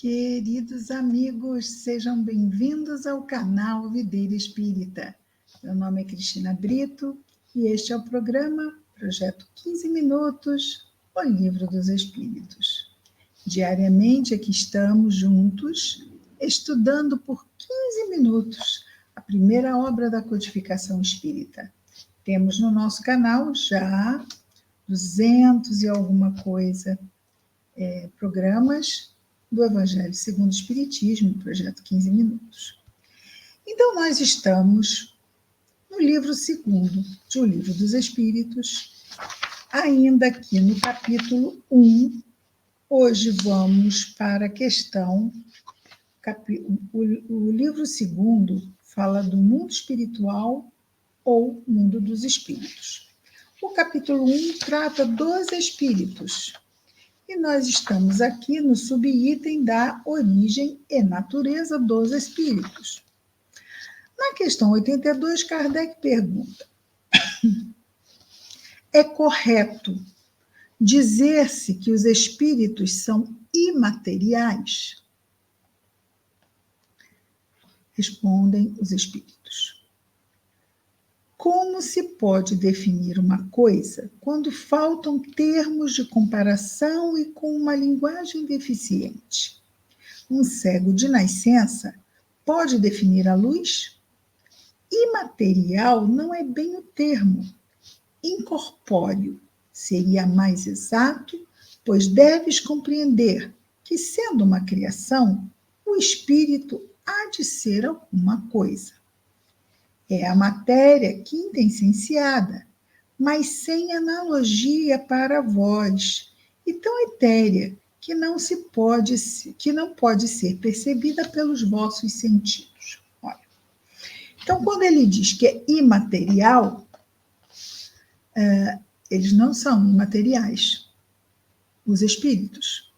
Queridos amigos, sejam bem-vindos ao canal Videira Espírita. Meu nome é Cristina Brito e este é o programa Projeto 15 Minutos, o Livro dos Espíritos. Diariamente aqui estamos juntos, estudando por 15 minutos a primeira obra da codificação espírita. Temos no nosso canal já 200 e alguma coisa programas do Evangelho segundo o Espiritismo, Projeto 15 Minutos. Então, nós estamos no livro segundo de O Livro dos Espíritos, ainda aqui no capítulo 1. Hoje vamos para a questão... O livro segundo fala do mundo espiritual ou mundo dos espíritos. O capítulo 1 trata dos espíritos. E nós estamos aqui no subitem da origem e natureza dos espíritos. Na questão 82, Kardec pergunta: é correto dizer-se que os espíritos são imateriais? Respondem os espíritos: como se pode definir uma coisa quando faltam termos de comparação e com uma linguagem deficiente? Um cego de nascença pode definir a luz? Imaterial não é bem o termo. Incorpóreo seria mais exato, pois deves compreender que, sendo uma criação, o espírito há de ser alguma coisa. É a matéria quintessenciada, mas sem analogia para a voz, e tão etérea que não pode ser percebida pelos vossos sentidos. Olha. Então, quando ele diz que é imaterial, eles não são imateriais. Os espíritos,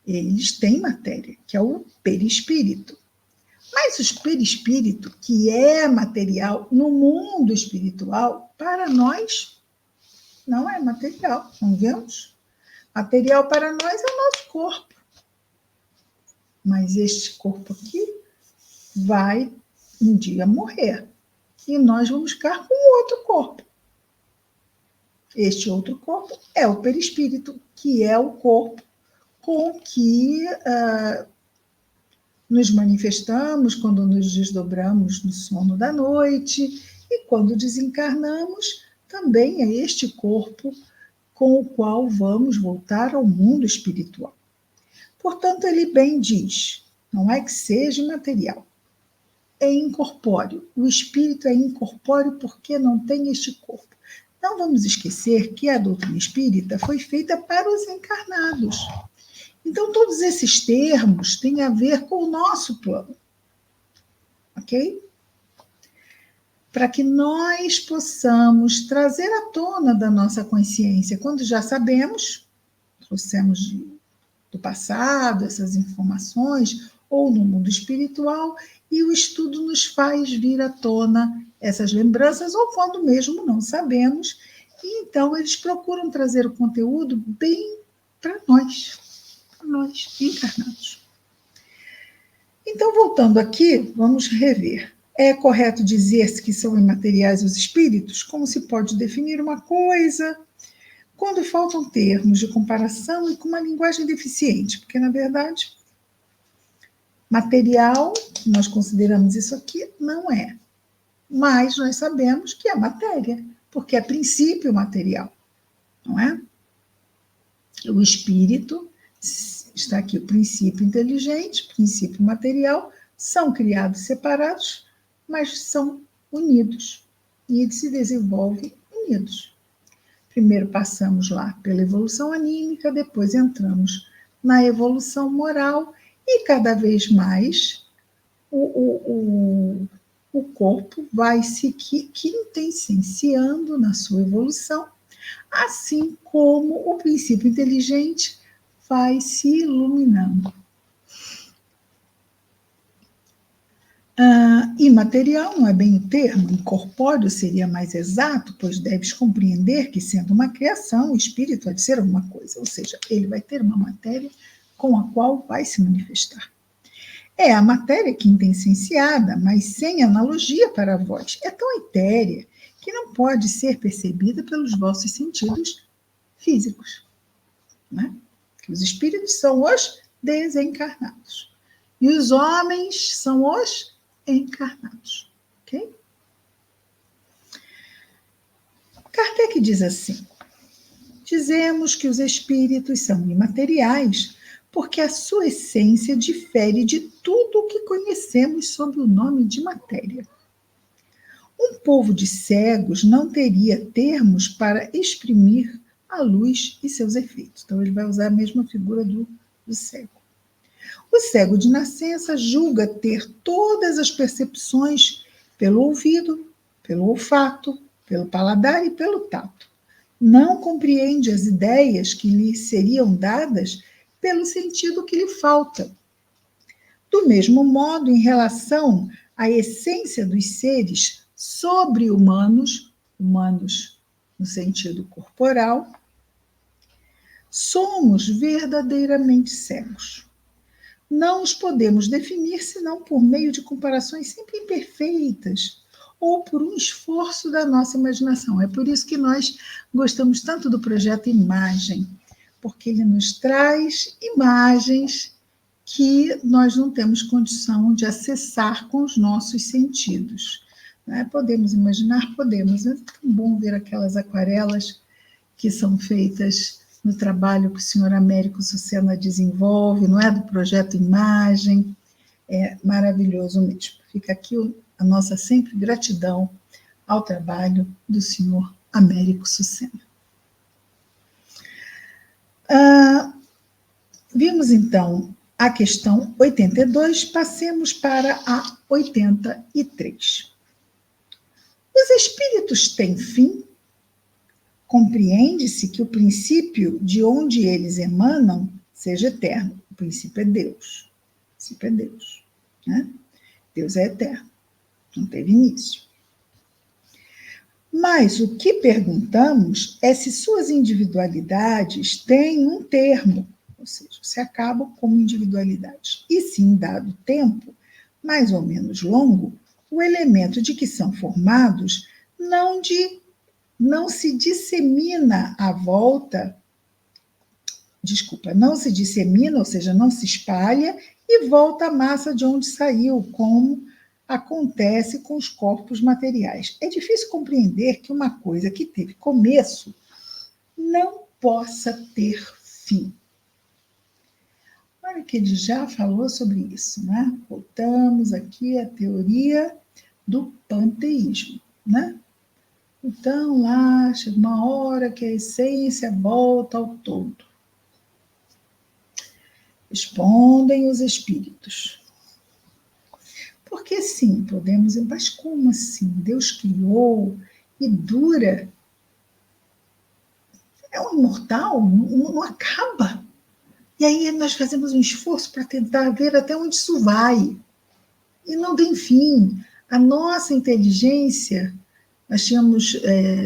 eles têm matéria, que é o perispírito. Mas o perispírito, que é material no mundo espiritual, para nós não é material, não vemos? Material para nós é o nosso corpo. Mas este corpo aqui vai um dia morrer. E nós vamos ficar com outro corpo. Este outro corpo é o perispírito, que é o corpo com que nos manifestamos quando nos desdobramos no sono da noite, e quando desencarnamos, também é este corpo com o qual vamos voltar ao mundo espiritual. Portanto, ele bem diz, não é que seja imaterial, é incorpóreo. O espírito é incorpóreo porque não tem este corpo. Não vamos esquecer que a doutrina espírita foi feita para os encarnados. Então, todos esses termos têm a ver com o nosso plano, ok? Para que nós possamos trazer à tona da nossa consciência, quando já sabemos, trouxemos do passado essas informações, ou no mundo espiritual, e o estudo nos faz vir à tona essas lembranças, ou quando mesmo não sabemos, e então eles procuram trazer o conteúdo bem para nós encarnados. Então, voltando aqui, vamos rever. É correto dizer-se que são imateriais os espíritos? Como se pode definir uma coisa quando faltam termos de comparação e com uma linguagem deficiente? Porque, na verdade, material, nós consideramos isso aqui, não é. Mas nós sabemos que é matéria, porque é princípio material, não é? O espírito... Está aqui o princípio inteligente, princípio material, são criados separados, mas são unidos. E eles se desenvolvem unidos. Primeiro passamos lá pela evolução anímica, depois entramos na evolução moral, e cada vez mais o corpo vai se quintessenciando na sua evolução, assim como o princípio inteligente vai se iluminando. Imaterial não é bem o termo, incorpóreo seria mais exato, pois deves compreender que, sendo uma criação, o espírito há de ser alguma coisa, ou seja, ele vai ter uma matéria com a qual vai se manifestar. É a matéria quintessenciada, mas sem analogia para vós. É tão etérea que não pode ser percebida pelos vossos sentidos físicos, né? Que os espíritos são os desencarnados e os homens são os encarnados, ok? Kardec diz assim: dizemos que os espíritos são imateriais porque a sua essência difere de tudo o que conhecemos sob o nome de matéria. Um povo de cegos não teria termos para exprimir a luz e seus efeitos. Então, ele vai usar a mesma figura do cego. O cego de nascença julga ter todas as percepções pelo ouvido, pelo olfato, pelo paladar e pelo tato. Não compreende as ideias que lhe seriam dadas pelo sentido que lhe falta. Do mesmo modo, em relação à essência dos seres sobre-humanos, humanos no sentido corporal, somos verdadeiramente cegos. Não os podemos definir senão por meio de comparações sempre imperfeitas ou por um esforço da nossa imaginação. É por isso que nós gostamos tanto do projeto Imagem, porque ele nos traz imagens que nós não temos condição de acessar com os nossos sentidos. Né? Podemos imaginar? Podemos. É tão bom ver aquelas aquarelas que são feitas no trabalho que o senhor Américo Sucena desenvolve, não é? Do projeto Imagem. É maravilhoso mesmo. Fica aqui a nossa sempre gratidão ao trabalho do senhor Américo Sucena. Vimos, então, a questão 82, passemos para a 83. Os espíritos têm fim? Compreende-se que o princípio de onde eles emanam seja eterno. O princípio é Deus. O princípio é Deus. Né? Deus é eterno. Não teve início. Mas o que perguntamos é se suas individualidades têm um termo, ou seja, se acabam como individualidades. E se em dado tempo, mais ou menos longo, o elemento de que são formados não se dissemina à volta, não se dissemina, ou seja, não se espalha e volta à massa de onde saiu, como acontece com os corpos materiais. É difícil compreender que uma coisa que teve começo não possa ter fim. Olha que ele já falou sobre isso, né? Voltamos aqui à teoria do panteísmo, né? Então, lá chega uma hora que a essência volta ao todo. Respondem os espíritos. Porque sim, podemos, mas como assim? Deus criou e dura. É um imortal, não acaba. E aí nós fazemos um esforço para tentar ver até onde isso vai. E não tem fim. A nossa inteligência, nós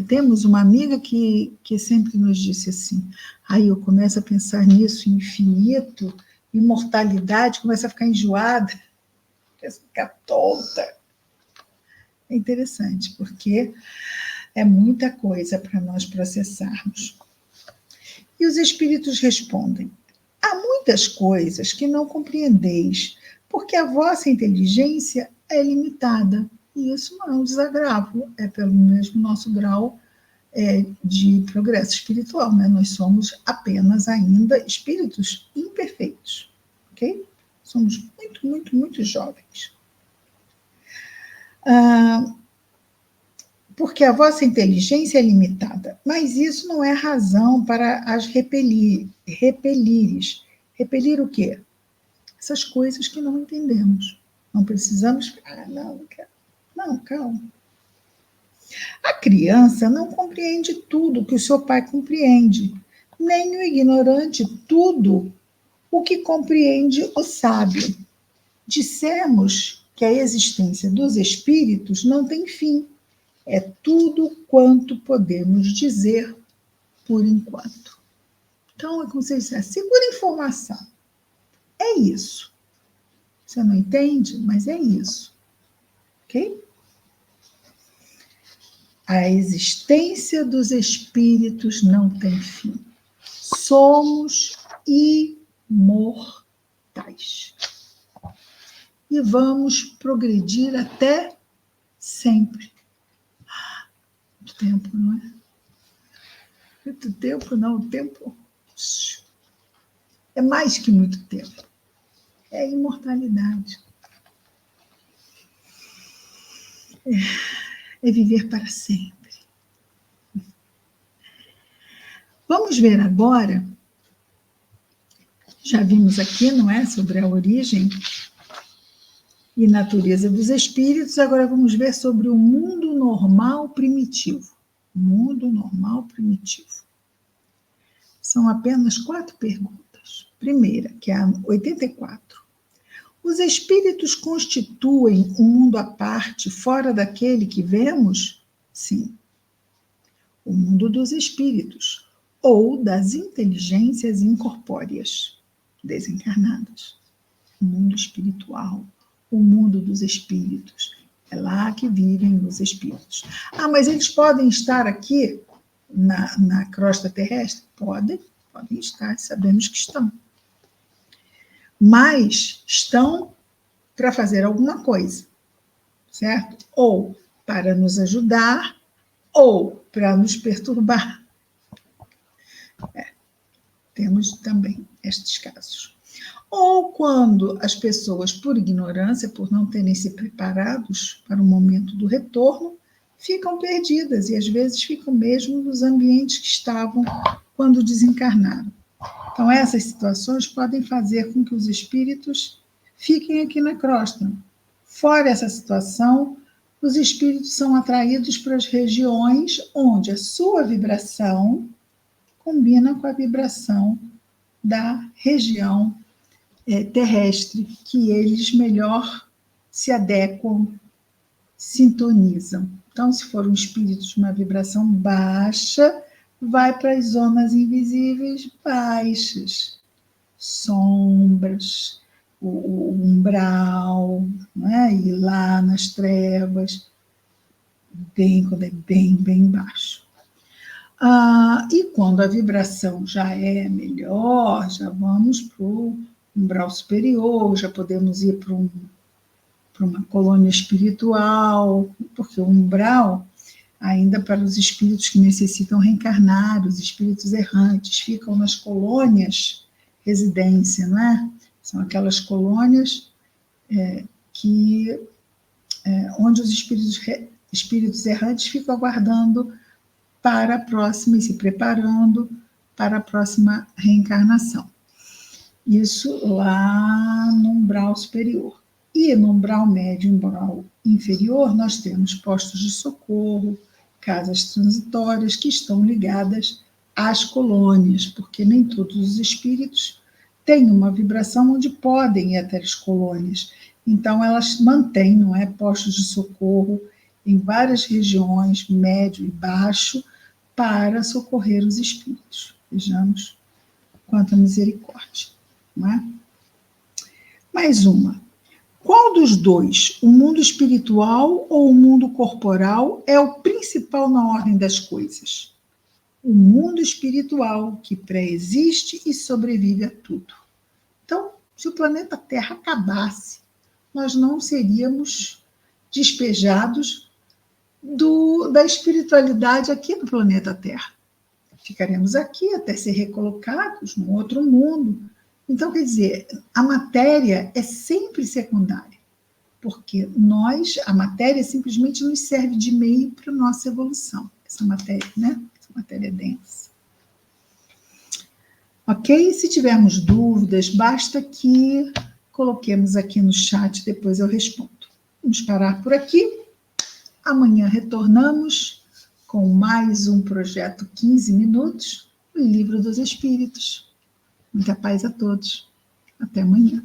temos uma amiga que sempre nos disse assim, aí eu começo a pensar nisso, infinito, imortalidade, começa a ficar enjoada, começa a ficar tonta. É interessante, porque é muita coisa para nós processarmos. E os espíritos respondem, há muitas coisas que não compreendeis, porque a vossa inteligência é limitada. E isso não é um desagravo, é pelo mesmo nosso grau de progresso espiritual. Né? Nós somos apenas ainda espíritos imperfeitos, ok? Somos muito, muito, muito jovens. Porque a vossa inteligência é limitada, mas isso não é razão para as repelires. Repelir o quê? Essas coisas que não entendemos. Não precisamos... não quero. Não, calma. A criança não compreende tudo que o seu pai compreende, nem o ignorante tudo o que compreende o sábio. Dissemos que a existência dos espíritos não tem fim. É tudo quanto podemos dizer por enquanto. Então, é como se dissesse, segura informação. É isso. Você não entende? Mas é isso. Ok? A existência dos espíritos não tem fim. Somos imortais. E vamos progredir até sempre. Muito tempo, não é? Muito tempo, não. O tempo é mais que muito tempo. É imortalidade. É viver para sempre. Vamos ver agora, já vimos aqui, não é, sobre a origem e natureza dos espíritos, agora vamos ver sobre o mundo normal primitivo. Mundo normal primitivo. São apenas 4 perguntas. Primeira, que é a 84. Os espíritos constituem um mundo à parte, fora daquele que vemos? Sim. O mundo dos espíritos, ou das inteligências incorpóreas, desencarnadas. O mundo espiritual, o mundo dos espíritos. É lá que vivem os espíritos. Ah, mas eles podem estar aqui na crosta terrestre? Podem estar, sabemos que estão. Mas estão para fazer alguma coisa, certo? Ou para nos ajudar, ou para nos perturbar. Temos também estes casos. Ou quando as pessoas, por ignorância, por não terem se preparados para o momento do retorno, ficam perdidas e às vezes ficam mesmo nos ambientes que estavam quando desencarnaram. Então, essas situações podem fazer com que os espíritos fiquem aqui na crosta. Fora essa situação, os espíritos são atraídos para as regiões onde a sua vibração combina com a vibração da região terrestre, que eles melhor se adequam, sintonizam. Então, se for um espírito de uma vibração baixa, vai para as zonas invisíveis baixas, sombras, o umbral, né? E lá nas trevas, quando é bem baixo. E quando a vibração já é melhor, já vamos para o umbral superior, já podemos ir para uma colônia espiritual, porque o umbral, ainda para os espíritos que necessitam reencarnar, os espíritos errantes, ficam nas colônias residência, não é? São aquelas colônias onde os espíritos errantes ficam aguardando para a próxima e se preparando para a próxima reencarnação. Isso lá no umbral superior. E no umbral médio e umbral inferior, nós temos postos de socorro, casas transitórias que estão ligadas às colônias, porque nem todos os espíritos têm uma vibração onde podem ir até as colônias. Então, elas mantêm, não é, postos de socorro em várias regiões, médio e baixo, para socorrer os espíritos. Vejamos quanta misericórdia, não é? Mais uma. Qual dos dois, o mundo espiritual ou o mundo corporal, é o principal na ordem das coisas? O mundo espiritual, que pré-existe e sobrevive a tudo. Então, se o planeta Terra acabasse, nós não seríamos despejados da espiritualidade aqui no planeta Terra. Ficaremos aqui até ser recolocados num outro mundo. Então, quer dizer, a matéria é sempre secundária, porque a matéria simplesmente nos serve de meio para a nossa evolução. Essa matéria, né? Essa matéria é densa. Ok? Se tivermos dúvidas, basta que coloquemos aqui no chat, depois eu respondo. Vamos parar por aqui. Amanhã retornamos com mais um projeto 15 minutos, o Livro dos Espíritos. Muita paz a todos. Até amanhã.